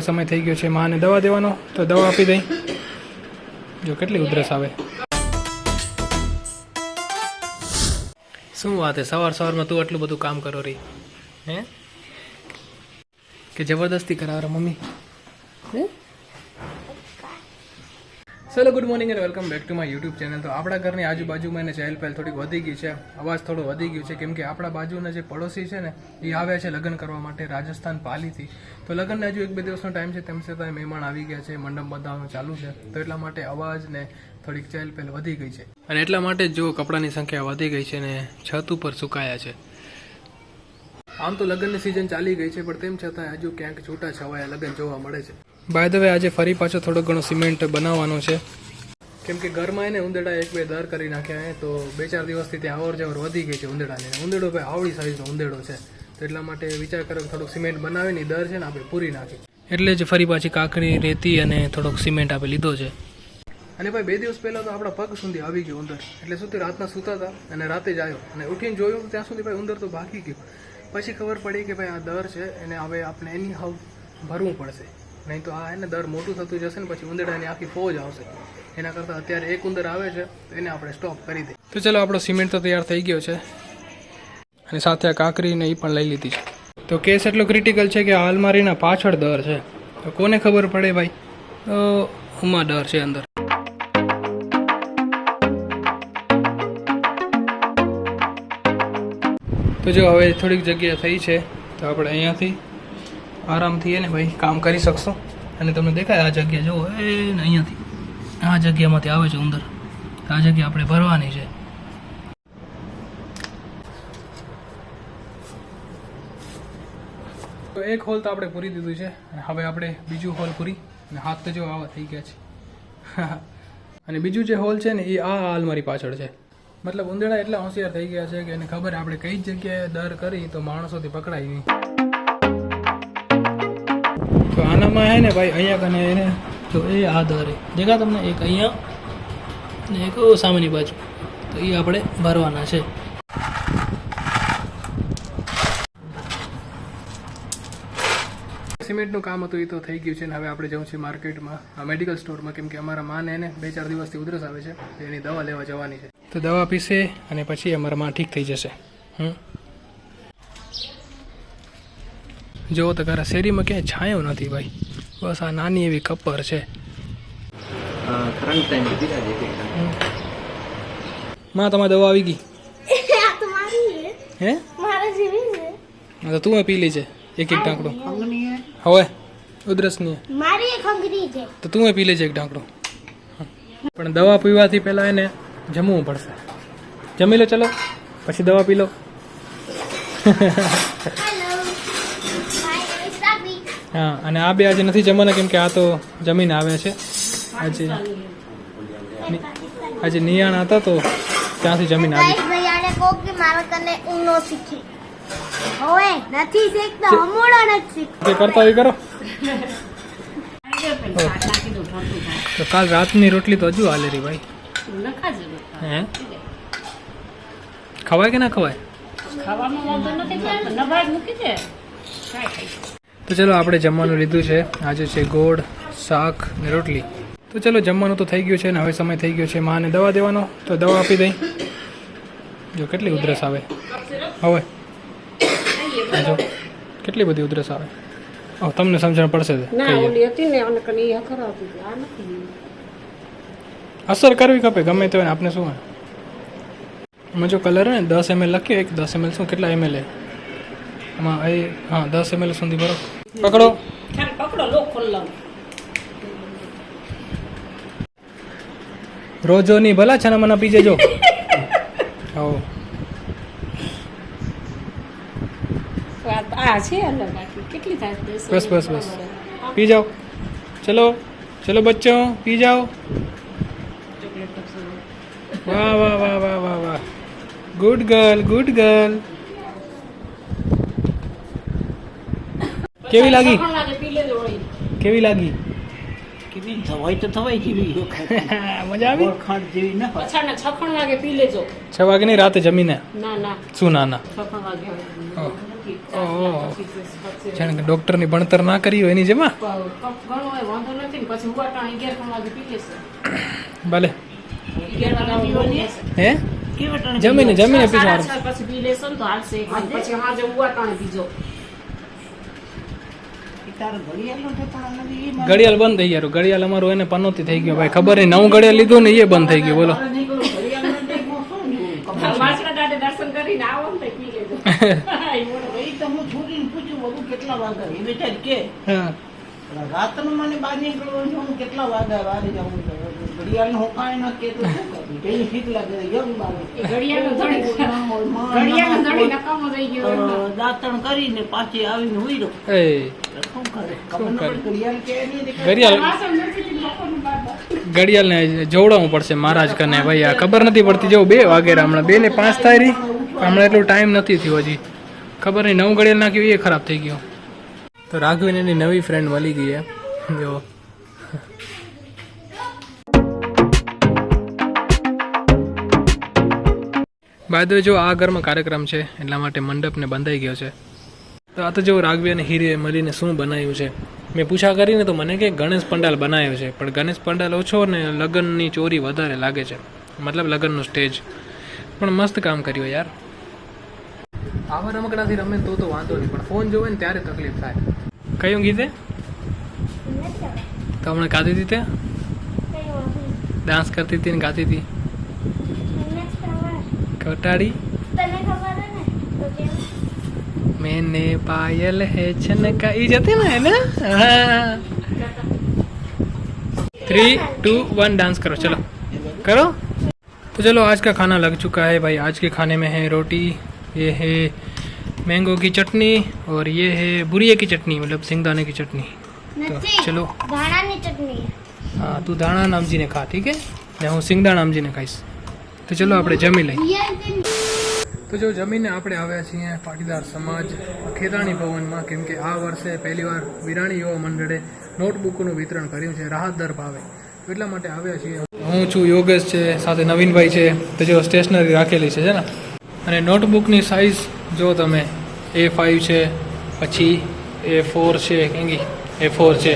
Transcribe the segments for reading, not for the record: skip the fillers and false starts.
સમય થઈ ગયો છે માને દવા દેવાનો, તો દવા આપી દઈ. જો કેટલી ઉધરસ આવે. શું વાત છે, સવારમાં તું આટલું બધું કામ કરો રહી હે કે જબરદસ્તી કરાવે મમ્મી હે? ચલો good morning and welcome back to my YouTube channel. તો આપણા ઘરની આજુબાજુમાં એને ચહેલ પહેલ થોડીક વધી ગઈ છે, અવાજ થોડો વધી ગયો છે, કેમ કે આપણા બાજુના જે પડોશી છે ને એ આવ્યા છે લગ્ન કરવા માટે રાજસ્થાન પાલીથી. તો લગ્નને હજુ 1-2 દિવસનો ટાઈમ છે, તેમ છતાં મહેમાન આવી ગયા છે, મંડપ બંધાવવાનું ચાલુ છે, તો એટલા માટે અવાજ ને થોડીક ચહેલ પહેલ વધી ગઈ છે. અને એટલા માટે જ જો કપડાની સંખ્યા વધી ગઈ છે ને છત ઉપર સુકાયા છે. આમ તો લગ્નની સિઝન ચાલી ગઈ છે, પણ તેમ છતાં હજુ ક્યાંક છૂટા છવાયા લગ્ન જોવા મળે છે. બાય ધ વે આજે ફરી પાછો થોડો ઘણો સિમેન્ટ બનાવવાનો છે, કેમ કે ઘરમાં એને ઉંદેડા 1-2 દર કરી નાખ્યા, તો 2-4 દિવસથી ત્યાં અવર જવર વધી ગઈ છે ઉંદેડાને. ઉંદેડો ભાઈ આવડી સાઈઝનો ઉંદેડો છે, તો એટલા માટે વિચાર કર્યો કે થોડુંક સિમેન્ટ બનાવીને દર છે ને આપણે પૂરી નાખી. એટલે જ ફરી પાછી કાકડી, રેતી અને થોડોક સિમેન્ટ આપણે લીધો છે. અને ભાઈ 2 દિવસ પહેલાં તો આપણા પગ સુધી આવી ગયો ઉંદર. એટલે શું રાતના સૂતા હતા અને રાતે જ આવ્યો અને ઉઠીને જોયું ત્યાં સુધી ભાઈ ઉંદર તો ભાગી ગયો. પછી ખબર પડી કે ભાઈ આ દર છે એને હવે આપણે એની હાવ ભરવું પડશે, નહીં તો આ એને દર મોટું થતું જશે ને પછી ઉંદરડાની આખી ફોજ આવશે. એના કરતાં અત્યારે એક ઉંદર આવે છે તો એને આપણે સ્ટોપ કરી દઈએ. તો ચલો આપણો સિમેન્ટ તો તૈયાર થઈ ગયો છે અને સાથે આ કાકરીને એ પણ લઈ લીધી છે. તો કેસ એટલો ક્રિટિકલ છે કે આ અલમારીના પાછળ દર છે, તો કોને ખબર પડે ભાઈ? તો ઉમા દર છે અંદર. તો જો હવે થોડીક જગ્યા થઈ છે, તો આપણે અહીંયાથી આરામથી એને ભાઈ કામ કરી શકશું. અને તમને દેખાય આ જગ્યા જુઓ, એ ને અહીંયાથી આ જગ્યામાંથી આવે છે ઉંદર, આ જગ્યા આપણે ભરવાની છે. તો એક હોલ તો આપણે પૂરી દીધું છે, અને હવે આપણે બીજું હોલ પૂરી, અને હાથ તો જો આવા થઈ ગયા છે. અને બીજું જે હોલ છે ને એ આ અલમારી પાછળ છે. મતલબ ઉંદરડા એટલા હોશિયાર થઈ ગયા છે કે એને ખબર આપણે કઈ જગ્યાએ દર કરી તો માણસોથી પકડાય નહીં. તો આનામાં હે ને ભાઈ અહીંયા કને એને તો એ આ દર દેખા તમને, એક અહીંયા ને એક સામેની બાજુ, તો એ આપણે ભરવાના છે. સિમેન્ટનું કામ હતું એ તો થઈ ગયું છે, ને હવે આપણે જવું છે માર્કેટમાં, મેડિકલ સ્ટોરમાં, કેમ કે અમારા માને એને 2-4 દિવસથી ઉધરસ આવે છે, એની દવા લેવા જવાની છે. તો દવા પીશે અને પછી અમારા માં ઠીક થઈ જશે. જો તો ખરા શેરીમાં ક્યાંય છાંયો નથી ભાઈ, બસ આ નાની એવી કપર છે. માં તમારી દવા આવી ગઈ હે? તો તું પી લે છે એક ઢાંકડો હવે ઉધરસની, તો તું પી લેજે એક ઢાંકડો. પણ દવા પીવાથી પહેલા એને જમવું પડશે. જમી લો ચલો, પછી દવા પી લો. હા, અને આ બે આજે નથી જમવાના, કેમ કે આ તો જમીને આવ્યા છે. આજે નિયાણા હતા તો ત્યાંથી જમીને આવી. કરતા હોય કરો. તો કાલ રાતની રોટલી તો હજુ હાલે રહી ભાઈ. હે ખવાય કે ના ખવાય? તો ચલો આપણે જમવાનું લીધું છે. આજે છે ગોળ, શાક ને રોટલી. તો ચલો જમવાનું તો થઈ ગયું છે ને હવે સમય થઈ ગયો છે માને દવા દેવાનો, તો દવા આપી દઈ. જો કેટલી ઉધરસ આવે હવે, જો કેટલી બધી ઉધરસ આવે. તમને સમજણ પડશે. અસર કરવી ખપે ગમે તે હોય, આપને શું હોય. એમાં જો કલર ને 10 ml લખ્યો, એક 10 ml શું કેટલા ml એમાં? હા 10 ml સુધી ભરો. પકડો રોજો ની ભલા છાના મના પી જજો. હો બસ બસ બસ પી જાઓ. ચલો ચલો બચ્ચો પી જાઓ. વાહ વાહ વાહ વાહ વાહ વાહ, ગુડ ગર્લ ગુડ ગર્લ. કેવી લાગી? કેવી લાગી? મજા આવી? 6 વાગે નહીં, રાતે જમીને. શું ના ના ઓહો જાણે કે ડોક્ટરની ભણતર ના કરી હોય એની જેમાં ઘણો હોય વાંધો નથી ને પછી ઉવાટા 11 વાગે પી લેશે ભલે 11 વાગે પીવાની હે જમીને પીવાનું પછી પી લેશો ને તો હાલશે પછી આજે ઉવાટા પીજો ઘડિયાળ બંધ થઈ ગયું ઘડિયાળ અમારું એને પનોતી થઈ ગયો ભાઈ ખબર નહીં નવું ઘડિયાળ લીધું ને એ બંધ થઈ ગયું બોલો દર્શન કરીને આવો ને પી લેજો કેટલા વાગ્યા કે રાતનું મને બહાર નીકળવાનું કેટલા વાગ્યા બહાર જવું ઘડિયાળ હું કાંઈ ના કે પેલી ઠીક લાગે દાંતણ કરીને પાછી આવીને હુઈ રહો ઘડિયાળ ને જોવડાવવું પડશે મહારાજ કને ભાઈ આ ખબર નથી પડતી જો 2 વાગે હમણાં 2 ને 5 થાય રહી હમણાં એટલો ટાઈમ નથી થયો હજી ખબર નહીં નવું ઘડિયાળ નાખ્યું એ ખરાબ થઈ ગયો તો રાઘવીને એની નવી ફ્રેન્ડ મળી ગઈ છે જો બાય ધ વે જો આ ઘરમાં કાર્યક્રમ છે એટલા માટે મંડપને બંધાઈ ગયો છે તો આ તો જો રાઘવી અને હીરે મળીને શું બનાવ્યું છે મેં પૂછા કરીને તો મને કે ગણેશ પંડાલ બનાવ્યો છે પણ ગણેશ પંડાલ ઓછો ને લગ્નની ચોરી વધારે લાગે છે મતલબ લગ્નનું સ્ટેજ પણ મસ્ત કામ કર્યું યાર આવા રમકડાથી રમે તો વાંધો નહીં પણ ફોન જોવે ને ત્યારે તકલીફ થાય કયું ગીતે તો હમણાં ગાતી હતી તે ડાન્સ કરતી હતી ને ગાતી હતી કટાડી मैंने पायल है छनकाई जाती ना है ना 3, 2, 1 डांस करो चलो करो तो चलो आज का खाना लग चुका है भाई आज के खाने में है रोटी ये है मैंगो की चटनी और ये है बुरिया की चटनी मतलब सिंगदाने की चटनी तो चलो धाना की चटनी हाँ तू दाणा नामजी ने खा ठीक है मैं हूँ सिंगदाणा नामजी ने खाईश तो चलो આપણે જમી લઈએ તો જો જમીને આપણે આવ્યા છીએ પાટીદાર સમાજ ખેરાણી ભવનમાં કેમ કે આ વર્ષે પહેલીવાર વિરાણી યુવા મંડળે નોટબુકનું વિતરણ કર્યું છે રાહત દર ભાવે એટલા માટે આવ્યા છીએ હું છું યોગેશ છે સાથે નવીનભાઈ છે તો જો સ્ટેશનરી રાખેલી છે ને અને નોટબુકની સાઇઝ જો તમે A5 છે પછી A4 છે કેંગી A4 છે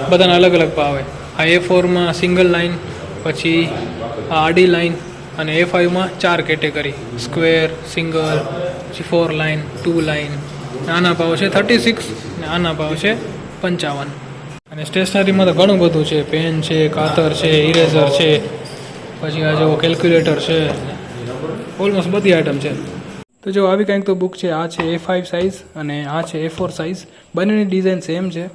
બધાના અલગ અલગ ભાવે આ A4માં સિંગલ લાઇન પછી આ આડી લાઇન અને A5માં 4 કેટેગરી સ્ક્વેર સિંગલ પછી 4 લાઇન 2 લાઇન આના ભાવ છે 36 અને આના ભાવ છે 55 અને સ્ટેશનરીમાં તો ઘણું બધું છે પેન છે કાતર છે ઇરેઝર છે પછી આ જો કેલ્ક્યુલેટર છે ઓલમોસ્ટ બધી આઇટમ છે તો જો આવી કંઈક તો બુક છે આ છે A5 સાઇઝ અને આ છે A4 સાઇઝ બંનેની ડિઝાઇન સેમ છે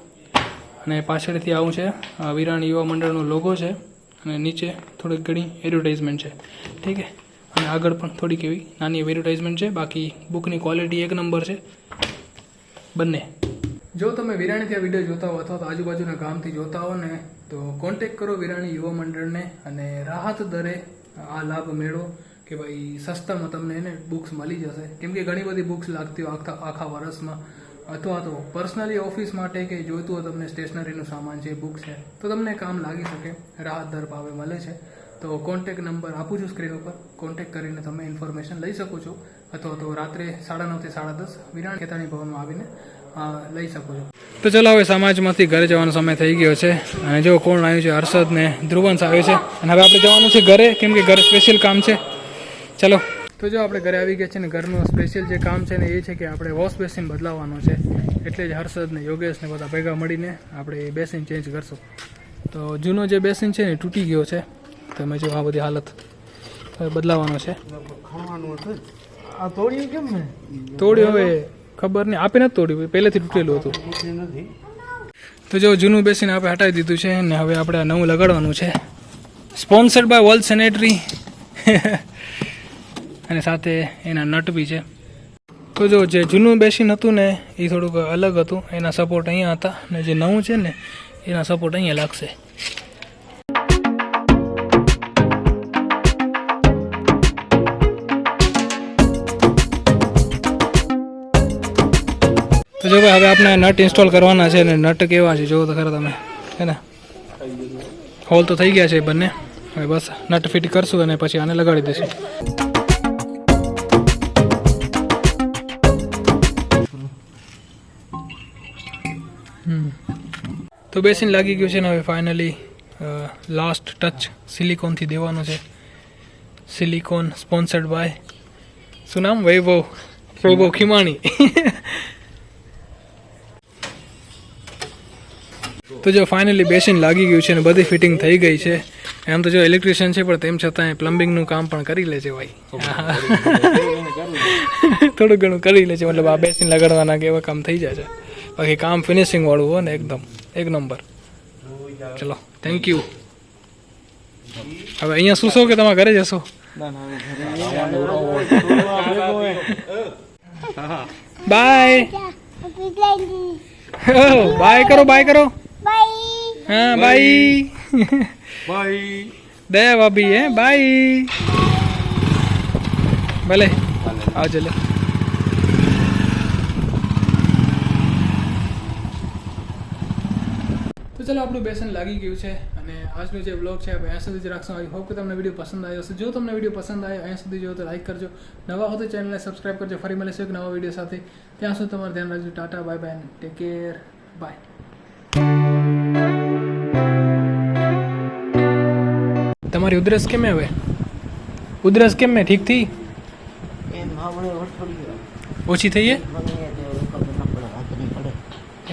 અને પાછળથી આવું છે આ વિરાણી યુવા મંડળનો લોગો છે અને નીચે થોડીક ઘણી એડવર્ટાઇઝમેન્ટ છે ઠીક છે અને આગળ પણ થોડીક એવી નાની એડવર્ટાઇઝમેન્ટ છે બાકી બુકની ક્વોલિટી એક નંબર છે બંને જો તમે વિરાણીથી આ વિડીયો જોતા હો અથવા તો આજુબાજુના ગામથી જોતા હો ને તો કોન્ટેક કરો વિરાણી યુવા મંડળને અને રાહત દરે આ લાભ મેળવો કે ભાઈ સસ્તામાં તમને એને બુક્સ મળી જશે કેમ કે ઘણી બધી બુક્સ લાગતી હોય આખા વર્ષમાં અથવા તો પર્સનલી ઓફિસ માટે કે જોઈતું હોય તમને સ્ટેશનરીનું સામાન છે બુક છે તો તમને કામ લાગી શકે રાહત દર ભાવે મળે છે તો કોન્ટેક નંબર આપું છું સ્ક્રીન ઉપર કોન્ટેક કરીને તમે ઇન્ફોર્મેશન લઈ શકો છો અથવા તો રાત્રે 9:30 થી 10:30 વિરાણી ખેતાણી ભવનમાં આવીને લઈ શકો છો તો ચલો હવે સમાજમાંથી ઘરે જવાનો સમય થઈ ગયો છે અને જો કોણ આવ્યું છે હર્ષદ ને ધ્રુવંશ આવ્યો છે અને હવે આપણે જવાનું છે ઘરે કેમ કે ઘરે સ્પેશિયલ કામ છે ચલો તો જો આપણે ઘરે આવી ગયા છે ને ઘરનું સ્પેશિયલ જે કામ છે ને એ છે કે આપણે વોશ બેસિન બદલાવવાનું છે એટલે જ હર્ષદ ને યોગેશ ને બધા ભેગા મળીને આપણે બેસિન ચેન્જ કરશું તો જૂનો જે બેસિન છે ને તૂટી ગયો છે તમે જો આ બધી હાલત હવે બદલાવાનો છે આ તોડ્યું કેમ ને તોડ્યું હવે ખબર નહીં આપે નથી તોડ્યું પહેલેથી તૂટેલું હતું તો જો જૂનું બેસીને આપણે હટાવી દીધું છે ને હવે આપણે આ નવું લગાડવાનું છે સ્પોન્સર્ડ બાય વર્લ્ડ સેનેટરી અને સાથે એના નટ બી છે તો જો જે જૂનું બેસીન હતું ને એ થોડુંક અલગ હતું એના સપોર્ટ અહીંયા હતા ને જે નવું છે ને એના સપોર્ટ અહીંયા લાગશે તો જો ભાઈ હવે આપણે નટ ઇન્સ્ટોલ કરવાના છે ને નટ કેવા છે જોવો તો ખરા તમે હે ને હોલ તો થઈ ગયા છે બંને હવે બસ નટ ફિટ કરશું અને પછી આને લગાડી દઈશું તો બેસીને લાગી ગયું છે ને હવે ફાઇનલી લાસ્ટ ટચ સિલિકોનથી દેવાનું છે. સિલિકોન સ્પોન્સર્ડ બાય શું નામ વૈભવ પ્રભુ ખીમાણી. તો જો ફાઇનલી બેસીને લાગી ગયું છે ને બધી ફિટિંગ થઈ ગઈ છે. એમ તો જો ઇલેક્ટ્રિશિયન છે પણ તેમ છતાં પ્લમ્બિંગનું કામ પણ કરી લે છે ભાઈ. થોડું ઘણું કરી લે છે, મતલબ આ બેસીને લગાડવાના કે એવા કામ થઈ જાય છે. બાકી કામ ફિનિશિંગ વાળું હોય ને એકદમ એક નંબર. ચલો થેન્ક યુ. હવે અહીંયા શું છો કે તમે ઘરે જશો? બાય બાય કરો, બાય કરો. હા બાય બાય. દયા ભાભી હે બાય. ભલે આવજો લે. તો ચલો આપણું બેસન લાગી ગયું છે અને આજનું જે બ્લોગ છે આપણે અહીંયા સુધી જ રાખશું. આઈ હોપ કે તમને વિડીયો પસંદ આવ્યો હશે. જો તમને વિડીયો પસંદ આવ્યો અહીંયા સુધી જો તો લાઈક કરજો, નવા હો તો ચેનલને સબસ્ક્રાઈબ કરજો. ફરી મળીશું એક નવા વિડીયો સાથે. ત્યાં સુધી તમારું ધ્યાન રાખજો. Tata bye bye, take care, bye. તમારી ઉધરસ કેમ હવે? ઉધરસ કેમ મેં ઠીક થઈ? એમ હમણે વટપડી ઓછી થઈ છે? મને ખબર ન પડે, હાથ નહીં પડે.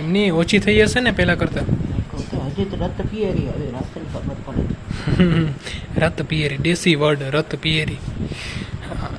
એમની ઓછી થઈ હશે ને પહેલા કરતા. હજી તો રત પિયરી, હવે રાતની ખબર પડે. રત પિયરી, દેશી વર્ડ રત પિયરી. હા